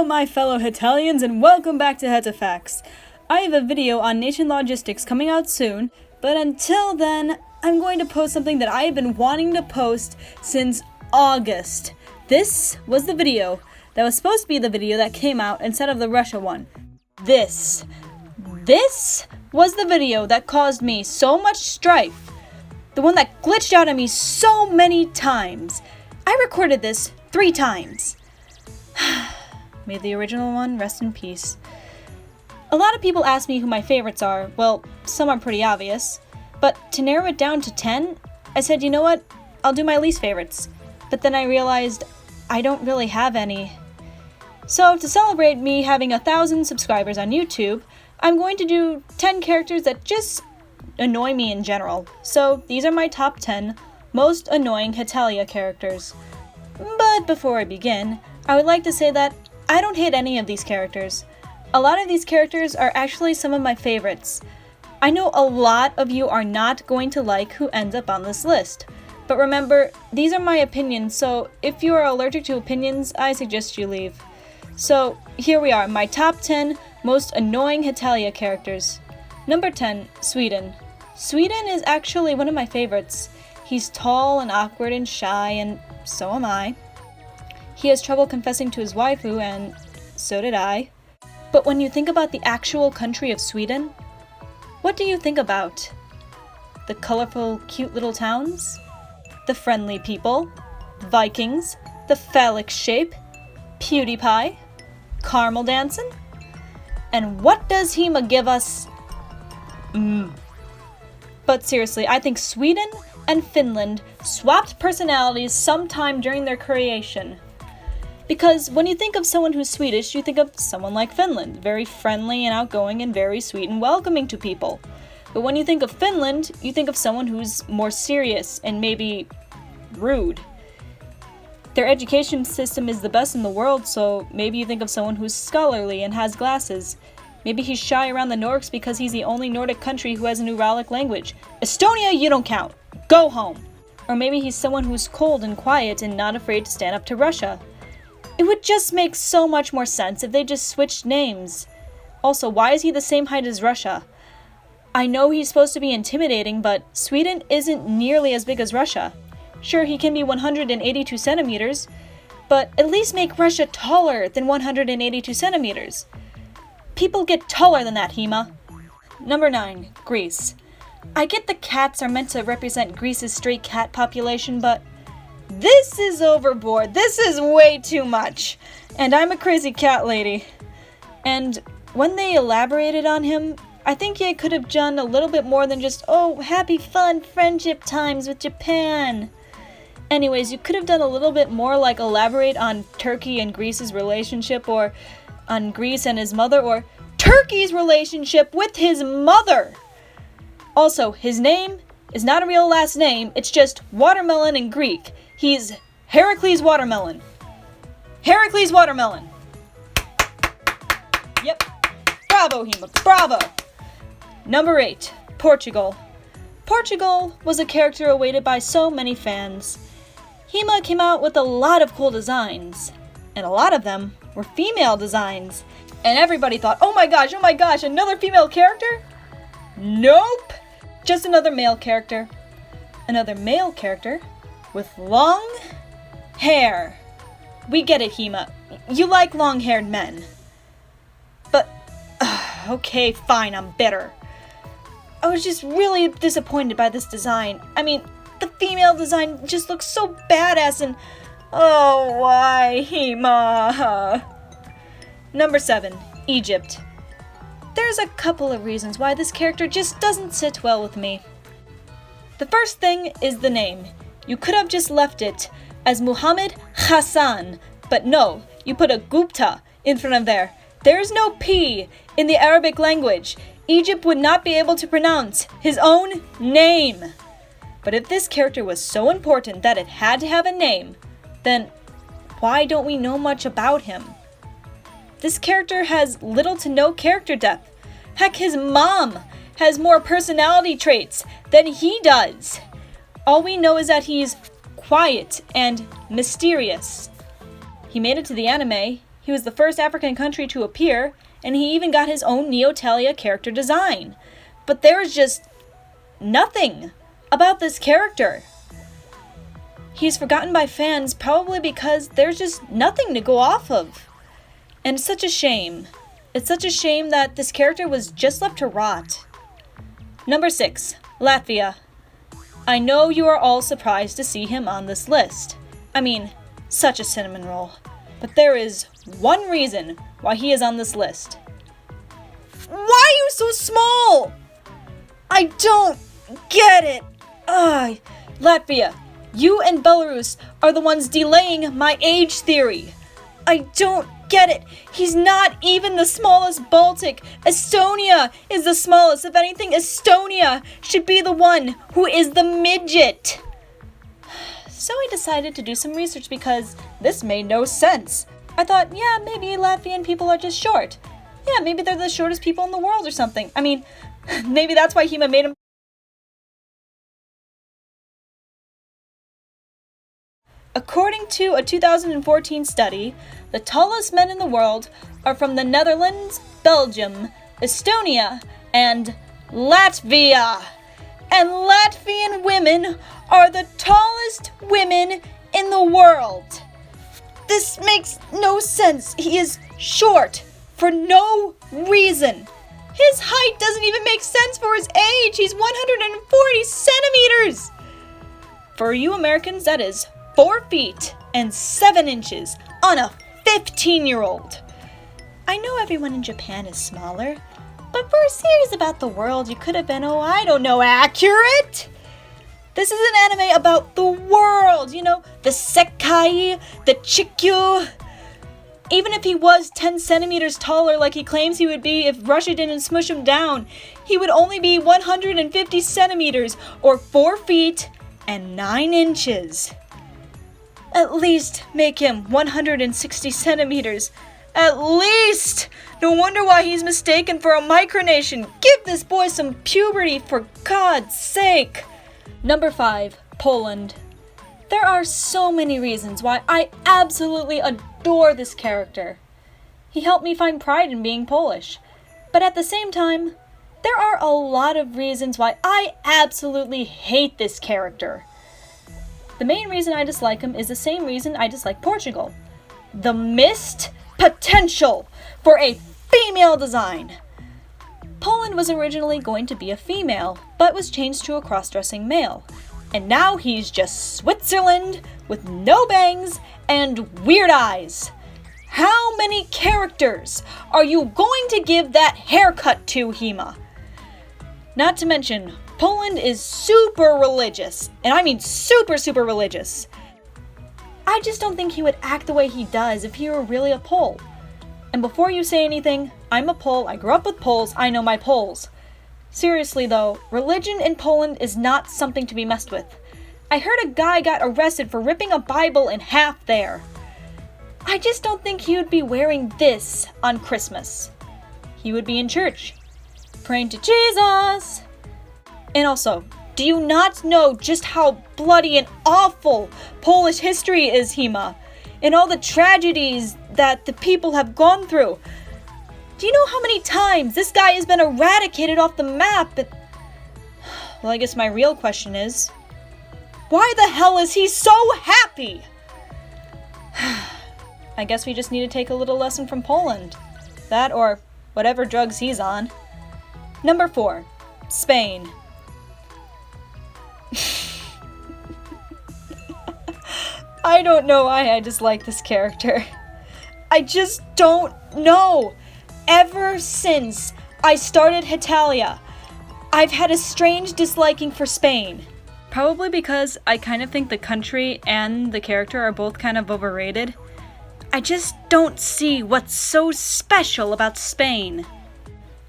Hello my fellow Hetalians and welcome back to Hetafacts. I have a video on nation logistics coming out soon, but until then, I'm going to post something that I have been wanting to post since August. This was the video that was supposed to be the video that came out instead of the Russia one. This was the video that caused me so much strife. The one that glitched out at me so many times. I recorded this 3 times. May the original one rest in peace. A lot of people ask me who my favorites are. Well, some are pretty obvious. But to narrow it down to 10, I said, you know what? I'll do my least favorites. But then I realized I don't really have any. So to celebrate me having 1,000 subscribers on YouTube, I'm going to do 10 characters that just annoy me in general. So these are my top 10 most annoying Hetalia characters. But before I begin, I would like to say that I don't hate any of these characters. A lot of these characters are actually some of my favorites. I know a lot of you are not going to like who ends up on this list. But remember, these are my opinions, so if you are allergic to opinions, I suggest you leave. So here we are, my top 10 most annoying Hetalia characters. Number 10, Sweden. Sweden is actually one of my favorites. He's tall and awkward and shy, and so am I. He has trouble confessing to his waifu, and so did I. But when you think about the actual country of Sweden, what do you think about? The colorful, cute little towns? The friendly people? Vikings? The phallic shape? PewDiePie? Caramel dancing? And what does Hema give us? But seriously, I think Sweden and Finland swapped personalities sometime during their creation. Because when you think of someone who's Swedish, you think of someone like Finland, very friendly and outgoing and very sweet and welcoming to people. But when you think of Finland, you think of someone who's more serious and maybe rude. Their education system is the best in the world, so maybe you think of someone who's scholarly and has glasses. Maybe he's shy around the Nordics because he's the only Nordic country who has a Uralic language. Estonia, you don't count. Go home. Or maybe he's someone who's cold and quiet and not afraid to stand up to Russia. It would just make so much more sense if they just switched names. Also, why is he the same height as Russia? I know he's supposed to be intimidating, but Sweden isn't nearly as big as Russia. Sure, he can be 182 centimeters, but at least make Russia taller than 182 centimeters. People get taller than that, Hema. Number 9, Greece. I get the cats are meant to represent Greece's stray cat population, but this is overboard. This is way too much. And I'm a crazy cat lady. And when they elaborated on him, I think he could have done a little bit more than just, oh, happy fun friendship times with Japan. Anyways, you could have done a little bit more, like elaborate on Turkey and Greece's relationship, or on Greece and his mother, or Turkey's relationship with his mother. Also, his name is not a real last name, it's just watermelon in Greek. He's Heracles Watermelon. Heracles Watermelon. Yep. Bravo, Hema. Bravo. Number 8, Portugal. Portugal was a character awaited by so many fans. Hema came out with a lot of cool designs, and a lot of them were female designs. And everybody thought, oh my gosh, another female character? Nope. Just another male character. Another male character with long hair. We get it, Hema. You like long-haired men. But, okay, fine, I'm bitter. I was just really disappointed by this design. I mean, the female design just looks so badass and... oh, why, Hema? Number 7, Egypt. There's a couple of reasons why this character just doesn't sit well with me. The first thing is the name. You could have just left it as Muhammad Hassan, but no, you put a Gupta in front of there. There's no P in the Arabic language. Egypt would not be able to pronounce his own name. But if this character was so important that it had to have a name, then why don't we know much about him? This character has little to no character depth. Heck, his mom has more personality traits than he does. All we know is that he's quiet and mysterious. He made it to the anime. He was the first African country to appear, and he even got his own Hetalia character design. But there is just nothing about this character. He's forgotten by fans probably because there's just nothing to go off of. And it's such a shame. It's such a shame that this character was just left to rot. Number 6, Latvia. I know you are all surprised to see him on this list. I mean, such a cinnamon roll. But there is one reason why he is on this list. Why are you so small? I don't get it. Latvia, you and Belarus are the ones delaying my age theory. I don't get it. He's not even the smallest Baltic. Estonia is the smallest. If anything, Estonia should be the one who is the midget. So I decided to do some research because this made no sense. I thought, yeah, maybe Latvian people are just short. Yeah, maybe they're the shortest people in the world or something. I mean, maybe that's why Hema made him. According to a 2014 study, the tallest men in the world are from the Netherlands, Belgium, Estonia, and Latvia. And Latvian women are the tallest women in the world. This makes no sense. He is short for no reason. His height doesn't even make sense for his age. He's 140 centimeters. For you Americans, that is 4 feet and 7 inches on a 15-year-old. I know everyone in Japan is smaller, but for a series about the world, you could have been, accurate. This is an anime about the world, the Sekai, the Chikyu. Even if he was 10 centimeters taller like he claims he would be if Russia didn't smush him down, he would only be 150 centimeters or 4 feet and 9 inches. At least make him 160 centimeters. At least! No wonder why he's mistaken for a micronation. Give this boy some puberty, for God's sake! Number 5, Poland. There are so many reasons why I absolutely adore this character. He helped me find pride in being Polish. But at the same time, there are a lot of reasons why I absolutely hate this character. The main reason I dislike him is the same reason I dislike Portugal. The missed potential for a female design. Poland was originally going to be a female, but was changed to a cross-dressing male. And now he's just Switzerland with no bangs and weird eyes. How many characters are you going to give that haircut to, Hema? Not to mention, Poland is super religious, and I mean super, super religious. I just don't think he would act the way he does if he were really a Pole. And before you say anything, I'm a Pole, I grew up with Poles, I know my Poles. Seriously though, religion in Poland is not something to be messed with. I heard a guy got arrested for ripping a Bible in half there. I just don't think he would be wearing this on Christmas. He would be in church, praying to Jesus. And also, do you not know just how bloody and awful Polish history is, Hema? And all the tragedies that the people have gone through? Do you know how many times this guy has been eradicated off the map? Well, I guess my real question is, why the hell is he so happy? I guess we just need to take a little lesson from Poland. That or whatever drugs he's on. Number 4, Spain. I don't know why I dislike this character. I just don't know. Ever since I started Hetalia, I've had a strange disliking for Spain. Probably because I kind of think the country and the character are both kind of overrated. I just don't see what's so special about Spain.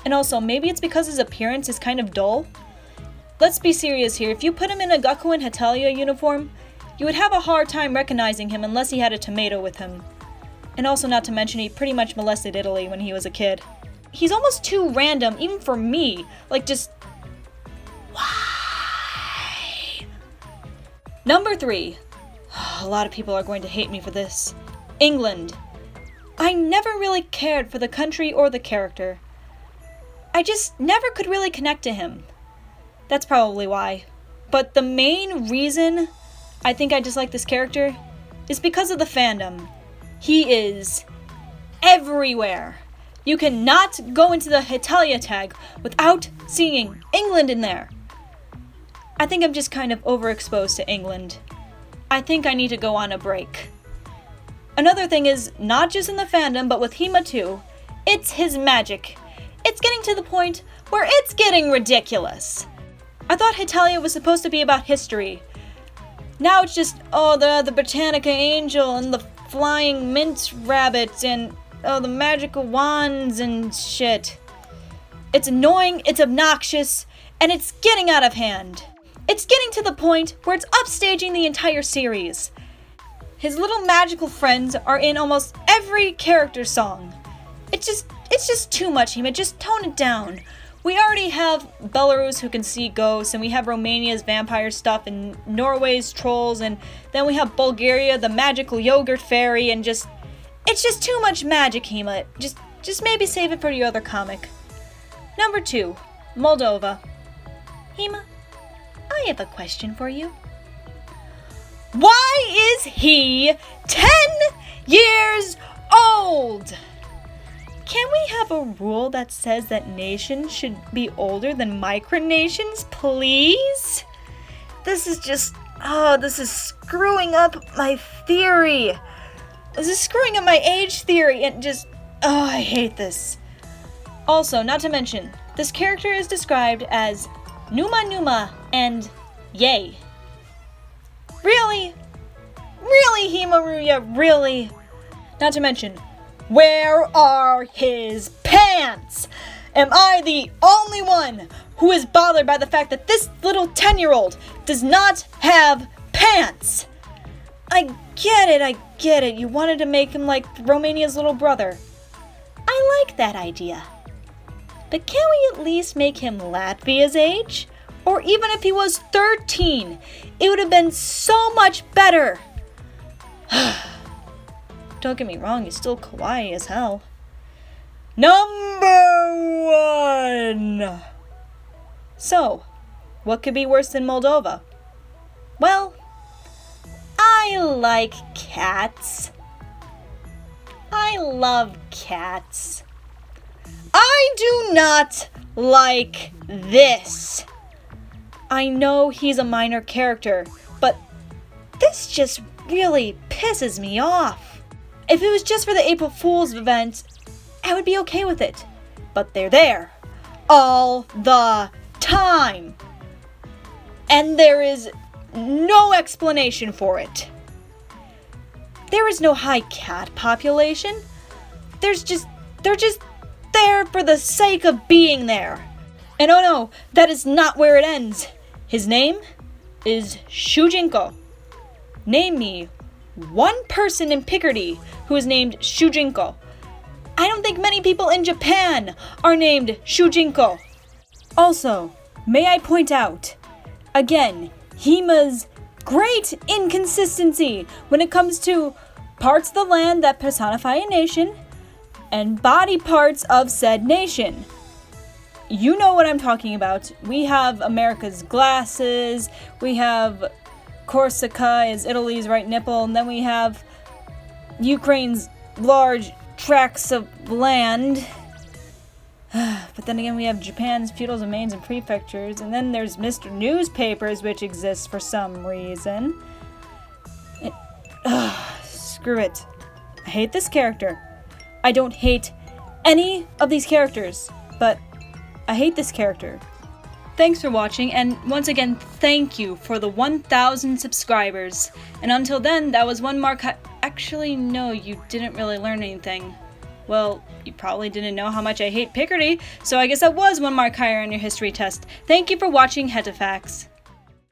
And also, maybe it's because his appearance is kind of dull. Let's be serious here. If you put him in a Gakuen Hetalia uniform, you would have a hard time recognizing him unless he had a tomato with him. And also, not to mention, he pretty much molested Italy when he was a kid. He's almost too random, even for me. Like, just... why? Number 3. A lot of people are going to hate me for this. England. I never really cared for the country or the character. I just never could really connect to him. That's probably why. But the main reason I think I dislike this character is because of the fandom. He is everywhere. You cannot go into the Hetalia tag without seeing England in there. I think I'm just kind of overexposed to England. I think I need to go on a break. Another thing is, not just in the fandom, but with Hema too, it's his magic. It's getting to the point where it's getting ridiculous. I thought Hetalia was supposed to be about history. Now it's just, the Britannica Angel and the flying mint rabbit and, the magical wands and shit. It's annoying, it's obnoxious, and it's getting out of hand. It's getting to the point where it's upstaging the entire series. His little magical friends are in almost every character song. It's just too much, Hema. Just tone it down. We already have Belarus who can see ghosts, and we have Romania's vampire stuff, and Norway's trolls, and then we have Bulgaria, the magical yogurt fairy, and it's just too much magic, Hema. Just maybe save it for your other comic. Number 2, Moldova. Hema, I have a question for you. Why is he 10 years old? Can we have a rule that says that nations should be older than micronations, please? This is screwing up my theory. This is screwing up my age theory and I hate this. Also, not to mention, this character is described as Numa Numa and Yay. Really? Really, Himaruya, really? Not to mention, where are his pants? Am I the only one who is bothered by the fact that this little 10-year-old does not have pants? I get it. You wanted to make him like Romania's little brother. I like that idea. But can we at least make him Latvia's age? Or even if he was 13, it would have been so much better. Don't get me wrong, he's still kawaii as hell. Number 1! So, what could be worse than Moldova? Well, I like cats. I love cats. I do not like this. I know he's a minor character, but this just really pisses me off. If it was just for the April Fool's event, I would be okay with it. But they're there. All the time. And there is no explanation for it. There is no high cat population. They're just there for the sake of being there. And oh no, that is not where it ends. His name is Shu Jenko. Name me one person in Picardy who is named Shu Jenko. I don't think many people in Japan are named Shu Jenko. Also, may I point out, again, Hema's great inconsistency when it comes to parts of the land that personify a nation and body parts of said nation. You know what I'm talking about. We have America's glasses, we have Corsica is Italy's right nipple, and then we have Ukraine's large tracts of land. But then again, we have Japan's feudal domains and prefectures, and then there's Mr. Newspapers, which exists for some reason. Screw it. I hate this character. I don't hate any of these characters, but I hate this character. Thanks for watching, and once again, thank you for the 1,000 subscribers. And until then, that was one mark. Actually, no, you didn't really learn anything. Well, you probably didn't know how much I hate Picardy, so I guess that was one mark higher on your history test. Thank you for watching Hetafax.